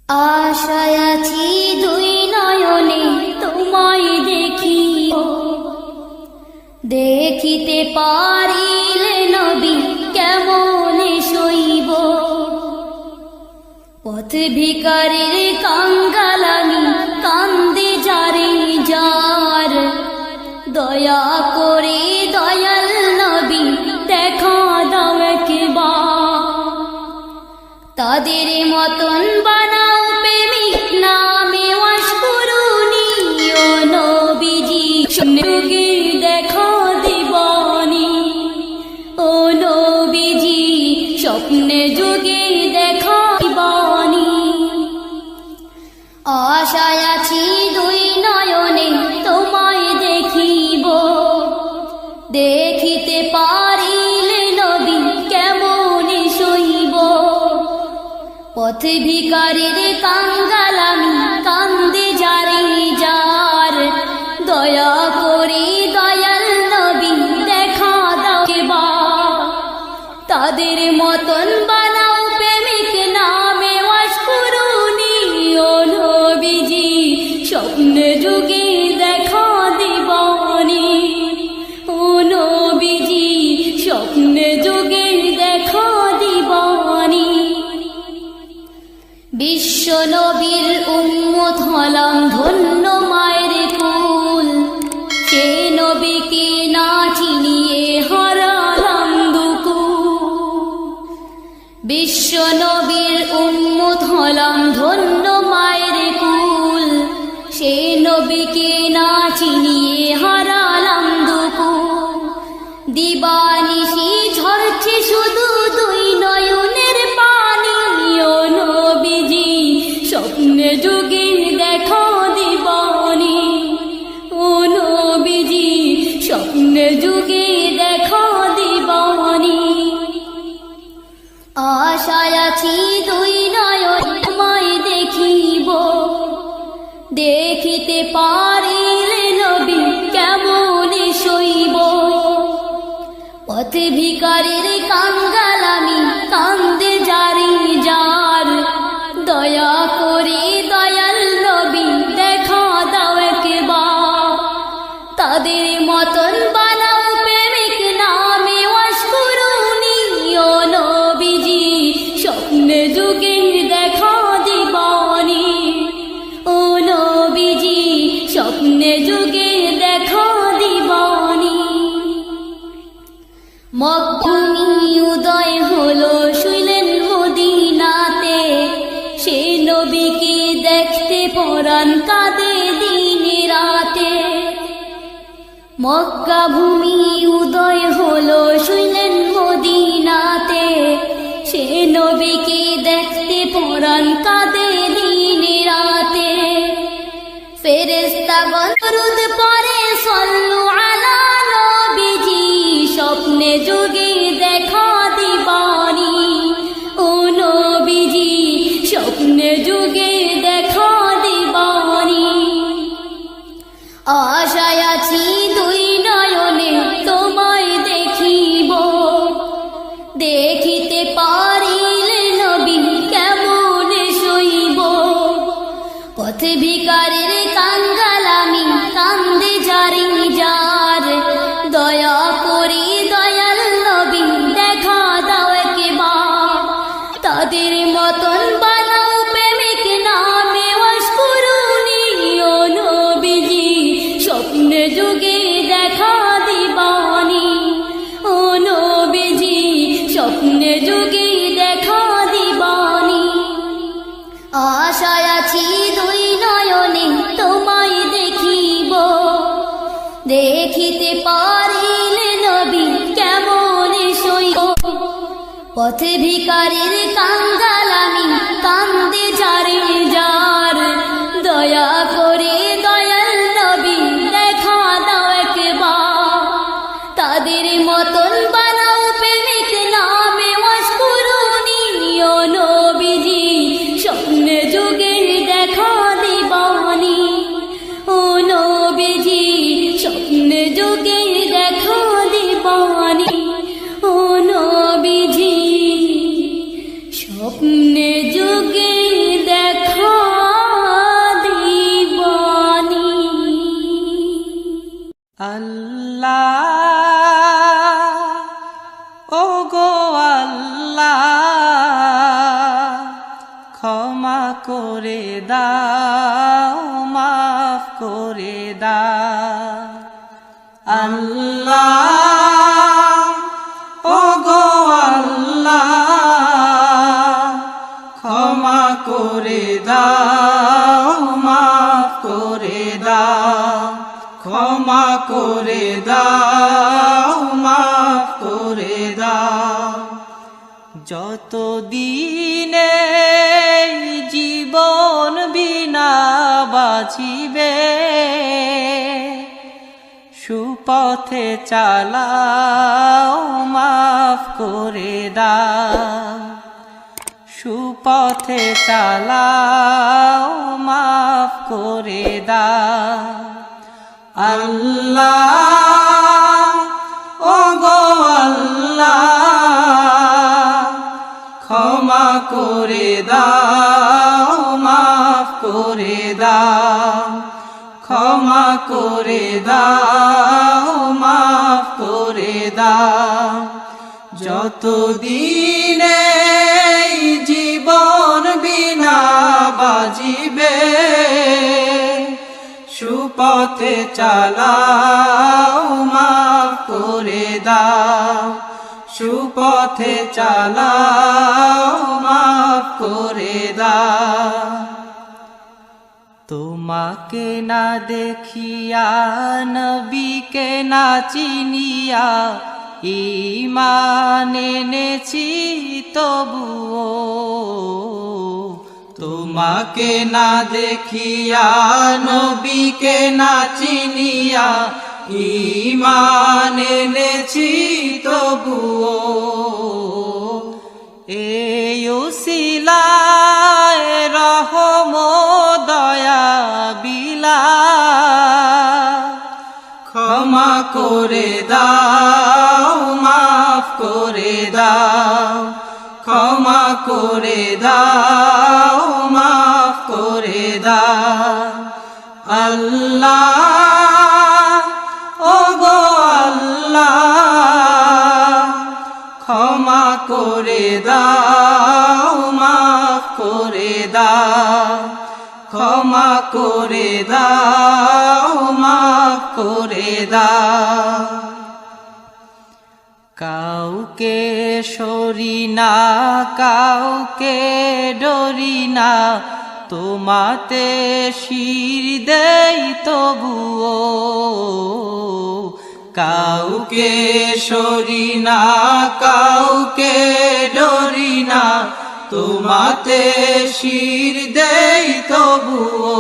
আশায় আছি দুই নয়নে তোমায় দেখিব, দেখিতে পারিলে নবী কেমনে সইব। পথ ভিখারির কাঙ্গাল আমি, কান্দে যারে যার, দয়া করে দয়াল নবী দেখা দাও একবার। তাদের মতন বানাও প্রেমিক নামে ওয়াশকুরুনি, ও নবীজি যুগে দেখা দিবানি। ও নবীজি স্বপ্নে যুগে দেখা দিবানি। আশায় আছি দুই নয়নে তোমায় দেখিব, দেখিতে পারিলে নবী কেমনে সইব। পথ ভিখারির কাঙ্গাল আমি, কান্দে যারে যার, দয়া করে দয়াল নবী দেখা দাও একবার। তাদের মতন বানাও প্রেমিক নামে ওয়াশকুরুনি, ও নবীজি স্বপ্নে যুগে দেখা দিবানি। ও নবীজি স্বপ্নে যুগে দেখা দিবানি। বিশ্ব নবীর উম্মত হলাম ধন্য মায়ের কুল, সে নবীকে না চিনিয়ে হারালাম দুকুল। বিশ্ব নবীর উম্মত হলাম ধন্য মায়ের কুল, সে নবীকে না চিনিয়ে হারালাম দুকুল। দিবানিশি ঝরছে শুধু দুই নয়নের পানি, ও নবীজি স্বপ্নে যুগে দেখা দিবানি। ও নবীজি স্বপ্নে যুগে দেখা দিবানি। আশায় আছি দুই নয়ন তোমায় দেখিব, দেখিতে পারিলে নবী কেমনে সইব। পথ ভিখারির কাঙ্গাল আমি, কান্দে যারে যার, দয়া করে দয়াল নবী দেখা দাও একবার। তাদের মতন বানাও প্রেমিক নামে ওয়াশকুরুনি, ও নবীজি স্বপ্নে যুগে দেখা দিবানি। ও নবীজি স্বপ্নে যুগে দেখা দিবানি। মক্কায় উদয় হলো শুইলেন মদিনাতে, সে নবীকে দেখতে পরাণ কাঁদে দিনে রাতে। মক্কা ভূমি উদয় হলো শুইলেন মদিনাতে, সে নবীকে দেখতে পরাণ কাঁদে দিনে রাতে। ফেরেশতাগণ দরুদ পড়ে সাল্লু আলা নবীজি, স্বপ্নে যুগে দেখা দিবানি। ও নবীজি স্বপ্নে যুগে দেখা দিবানি। আশায় আছি দুই নয়নে তোমায় দেখিব, দেখিতে পারিলে নবী কেমনে সইব। পথ ভিখারির কাঙ্গাল আমি, কান্দে যারে যার, দয়া করে দয়াল নবী দেখা দাও একবার। তাদের মতন বানাও প্রেমিক নামে ওয়াশকুরুনি, ও নবীজি স্বপ্নে যুগে দেখা দিবানি। ও নবীজি স্বপ্নে যুগে দেখা দিবানি। আশায় আছি দুই নয়নে তোমায় দেখিব, দেখিতে পারিলে নবী কেমনে সইব। পথ ভিখারির কাঙ্গাল আমি, কান্দে যারে যার, দয়া করে দয়াল নবী দেখা দাও একবার। তাদের মতন বানাও প্রেমিক নামে ওয়াশকুরুনি, ও নবীজি স্বপ্নে যুগে দেখা দিবানি। ও নবীজি স্বপ্নে যুগে দেখা দিবানি। ও নবীজি স্বপ্নে ক্ষমা করে দাও, মাফ করে দাও। আল্লাহ ওগো আল্লাহ, ক্ষমা করে দাও, মাফ করে দাও। ক্ষমা করে দাও, মাফ করে দাও। যত দিনে জীবন বিনা বাঁচিবে, সুপথে চালাও, মাফ করে দাও। সুপথে চালাও, মাফ করে দাও। আল্লাহ ওগো আল্লাহ, ক্ষমা করে দাও, মাফ করে দাও। ক্ষমা করে দাও, মাফ করে দাও। যত দিনে জীবন বিনা বাজিবে, সুপথে চালাও, মাফ করে দাও। সুপথে চালাও, মাফ করে দাও। তোমাকে না দেখিয়া, নবীকে না চিনিয়া, ঈমান এনেছি তবুও। তোমাকে না দেখিয়া, নবীকে না চিনিয়া, ঈমান এনেছি তবুও। এই উসিলায় রহম দয়া বিলা, ক্ষমা করে দাও, মাফ করে দাও। ক্ষমা করে দাও, মাফ করে দাও। আল্লাহ ওগো আল্লাহ, ক্ষমা করে দাও, মাফ করে দাও। ক্ষমা করে দাও, মাফ করে দাও। কাউকে সরি না, কাউকে ডরি না, তোমাতে শির দেই তবুও। কাউকে সরি না, কাউকে ডরি না, তোমাতে শির দেই তবুও।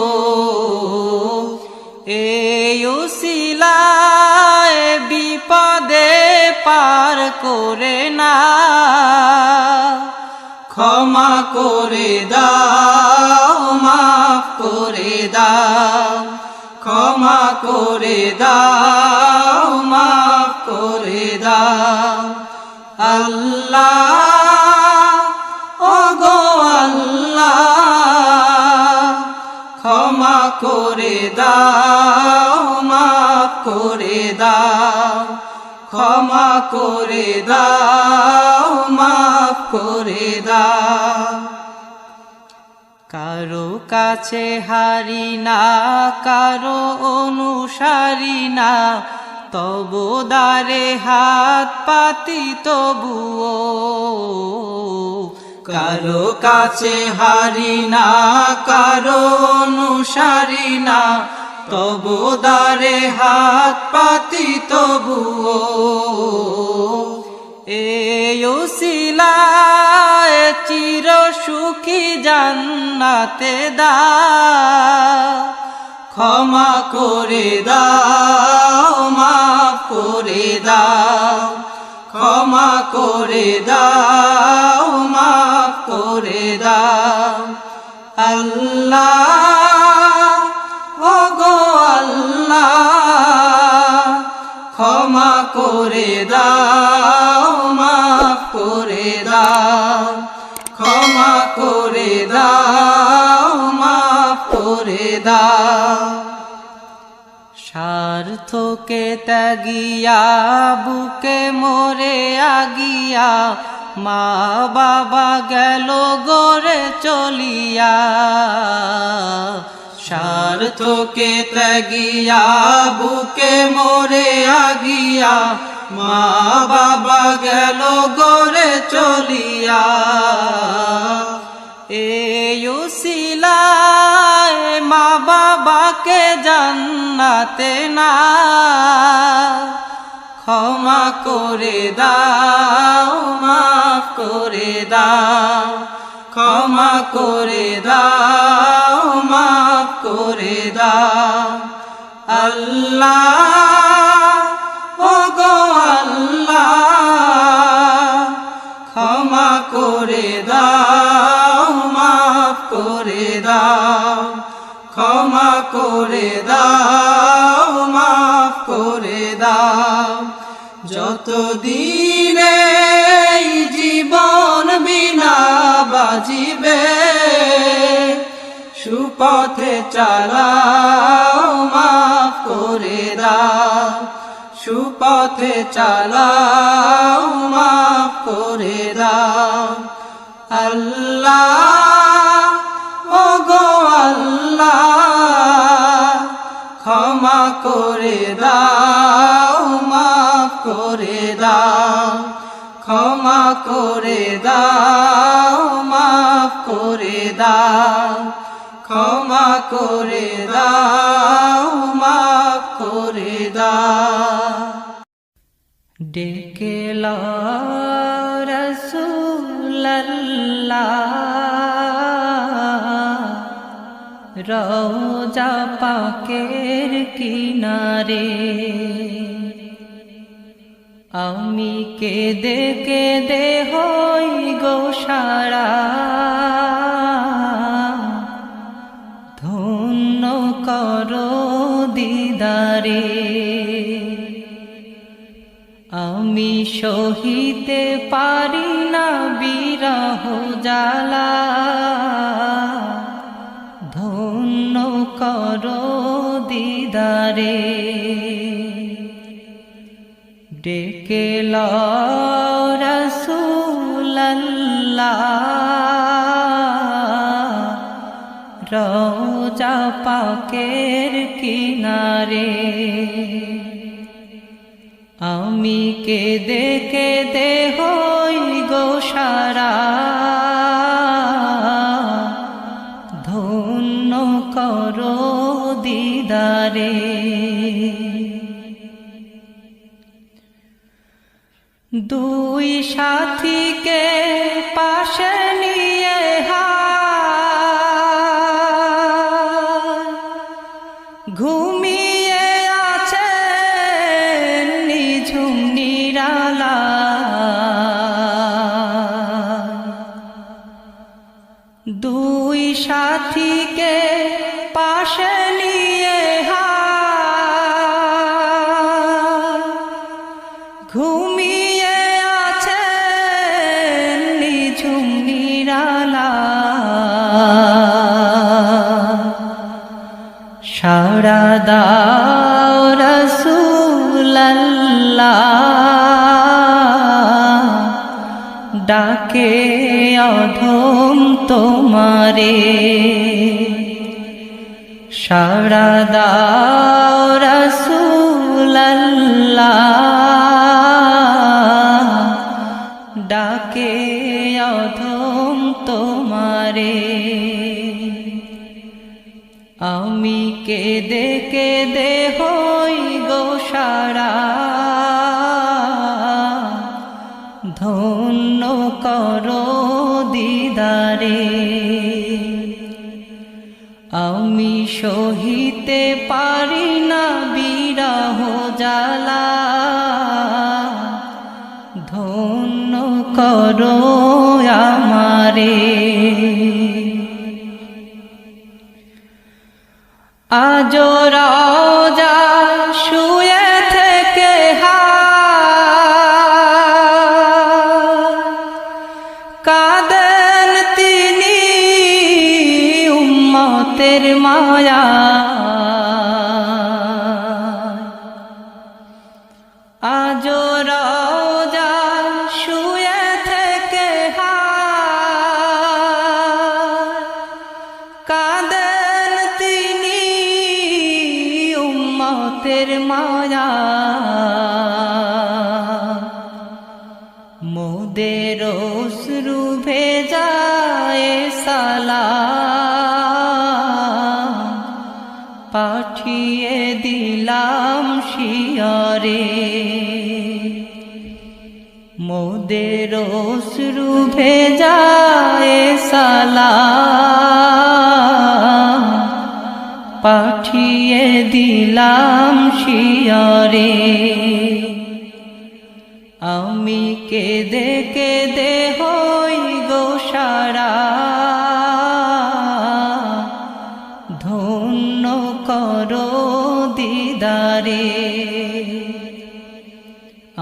এই উসিলায় বিপদে পার করে না, ক্ষমা করে দাও, মাফ করে দাও। ক্ষমা করে দাও, মাফ করে দাও। আল্লাহ ওগো আল্লাহ, ক্ষমা করে দাও, মাফ করে দাও। ক্ষমা করে দাও, মাফ করে দাও। কারো কাছে হারি না, কারো অনুসারী না, তবু দ্বারে হাত পাতি তবুও। কারো কাছে হারি না, কারো অনুসারী না, তবু দ্বারে হাত পাতি তবুও। এই উসিলায় চির সুখী জান্নাতে দাও, ক্ষমা করে দাও, মাফ করে দাও। ক্ষমা করে দাও, মাফ করে দাও। আল্লাহ ওগো আল্লাহ, ক্ষমা করে দাও, মাফ করে দাও। ক্ষমা করে দাও, মাফ করে দাও। স্বার্থকে ত্যাগিয়া বুকে মোরে আগিয়া, মা বাবা গেল গড়ে চলিয়া স্বার্থকে ত্যাগিয়া বুকে মরে আগিয়া মা বাবা গেল গড়ে চলিয়া এই উসিলায় মা বাবাকে জান্নাতে না ক্ষমা করে দাও মাফ করে দাও ক্ষমা করে দাও মাফ করে দাও আল্লাহ ও গো আল্লাহ ক্ষমা করে দাও মাফ করে দাও ক্ষমা করে দাও মাফ করে দাও যতদিনে জীবন বিনা বাজিবে সুপথে চালাও মাফ করে দাও সুপথে চালাও মাফ করে দাও আল্লাহ ও গো আল্লাহ ক্ষমা করে দাও মাফ করে দাও ক্ষমা করে দাও মাফ করে দাও ক্ষমা করে দাও মাফ করে দাও ডেকে লও রাসূলুল্লাহ রওজা পাকের কিনারে আমি কেঁদে কেঁদে হই গো সারা ধন্য করো দিদারে আমি সহিতে পারি না বিরহ জ্বালা ধন্য করো দিদারে ডেকে লও রাসূলুল্লাহ রওজা পাকের কিনারে আমি কেঁদে কেঁদে হই গো সারা ধন্য করো দিদারে দুই সাথীকে পাশে নিয়ে ঘুমিয়ে আছে নিঝুম নিরালা দুই সাথীকে পাশে নিয়ে ঘুমিয়ে আছে নিঝুম নিরালা সাড়া দাও রাসূলুল্লাহ ডাকে অধম তোমারে সাড়া দাও রাসূলুল্লাহ ডাকে অধম তোমারে আমি কেঁদে কেঁদে হই গো সারা ধন্য করো দিদারে আমি সহিতে পারি না বিরহ জ্বালা ধন্য করো আমারে আজ রওজা শুয়ে থেকে কাঁদেন তিনি উম্মতের মায়া আজ রওজা শুয়ে থেকে পাকের মায়া মোদের অশ্রু ভেজায় সালাম পাঠিয়ে দিলাম শিয়রে মোদের অশ্রু ভেজায় সালাম পাঠিয়ে দিলাম শিয়রে আমি কেঁদে কেঁদে হই গো সারা ধন্য করো দিদারে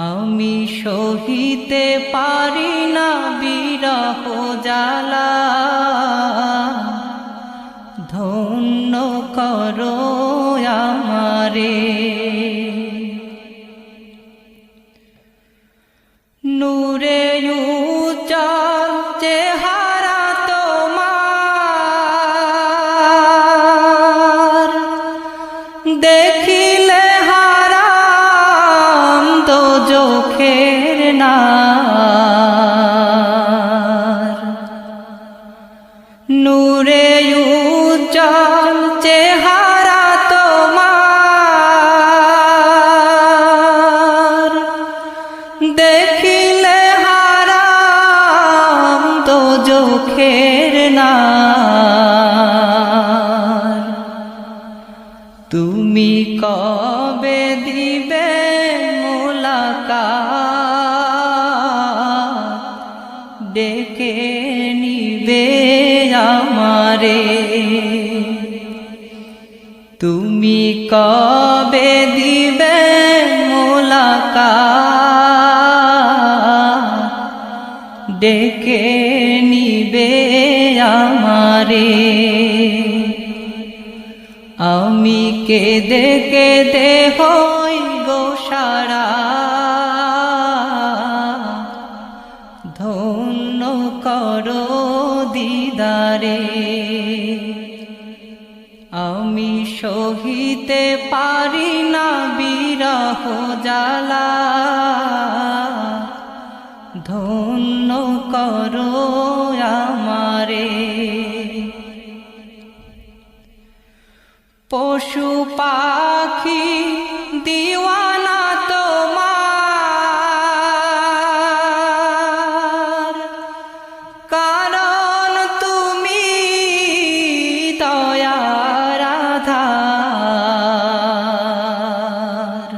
আমি সহিতে পারি না বিরহ জ্বালা ধন্য করো আমারে নূরে উজ্জ্বল চেহারা তোমার দেখিলে হারাম দোজখের নার নূরে উজ্জ্বল চেহারা তোমার দেখিলে হারাম দোজখের নার তুমি কবে দিবে মুলাকাত ডেকে নিবে আমারে তুমি কবে দিবে মুলাকাত ডেকে নিবে আমারে আমি কেঁদে কেঁদে হই গো সারা ধন্য করো দিদারে আমি সহিতে পারি না বিরহ জ্বালা ধন্য করো আমারে পশু পাখি দিওয়ানা তোমার কারণ তুমি দয়ার আধার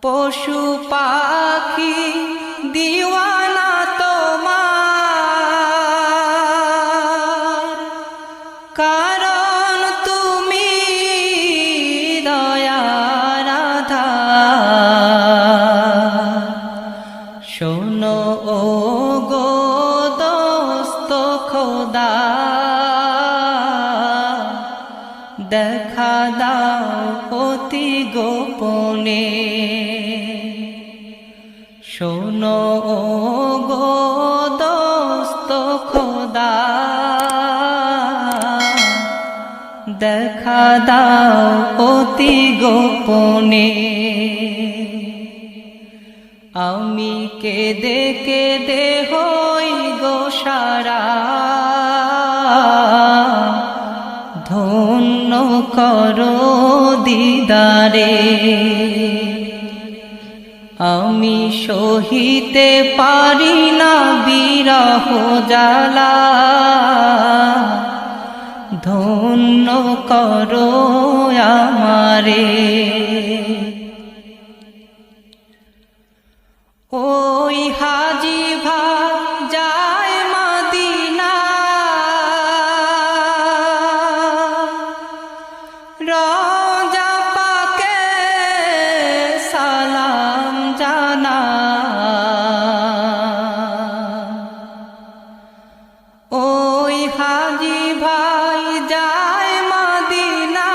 পশু পাখি দিওয়ানা তোমার কারণ তুমি দয়ার আধার শোনো ও গো দোস্ত খোদা দেখা দাও অতি গোপনে শোনো ও গো দোস্ত খোদা দেখা দাও অতি গোপনে আমি কেঁদে কেঁদে হই গো সারা ধন্য করো দিদারে আমি সহিতে পারি না বিরহ জ্বালা ধন্য করো আমারে ওই হাজি যায় মদিনা রোজা পাকে সালাম জানা ওই হাজি ভাই যায় মদিনা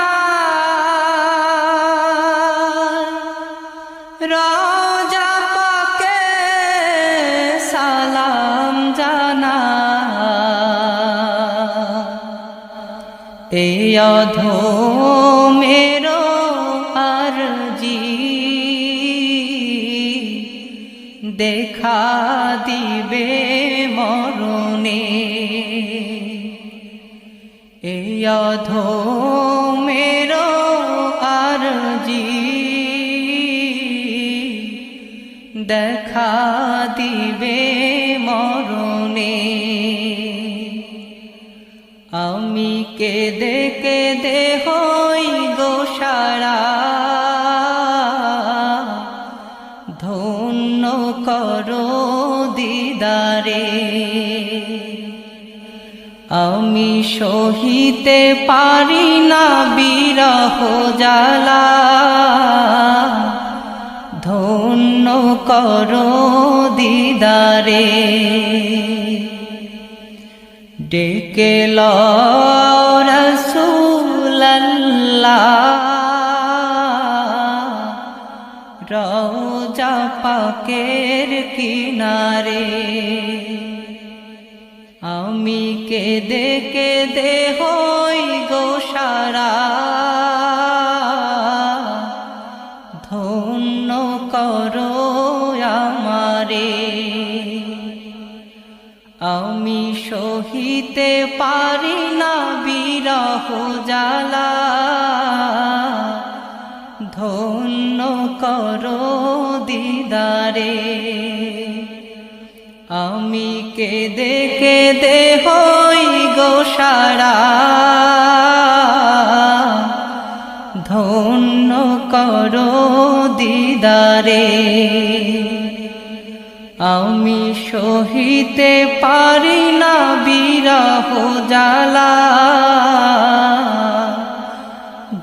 রোজা পাকে সালাম জানা এই অধমেরো দেখা দিবে মরণে এই অধমের আরজি দেখা দিবে মরণে আমি কেঁদে কেঁদে হই গো সারা ধন্য করো দিদারে আমি সহিতে পারি না বিরহ জ্বালা ধন্য করো দিদারে ডেকে লও রাসূলুল্লাহ রওজা পাকের কিনারে আমি কেঁদে কেঁদে হই গো সারা ধন্য করো আমারে আমি সহিতে পারি না বিরহ জ্বালা ধন্য করো দিদারে আমি কেঁদে কেঁদে হই গো সারা ধন্য করো দিদারে আমি সহিতে পারি না বিরহ জ্বালা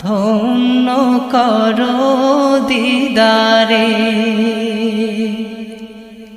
ধন্য করো দিদারে।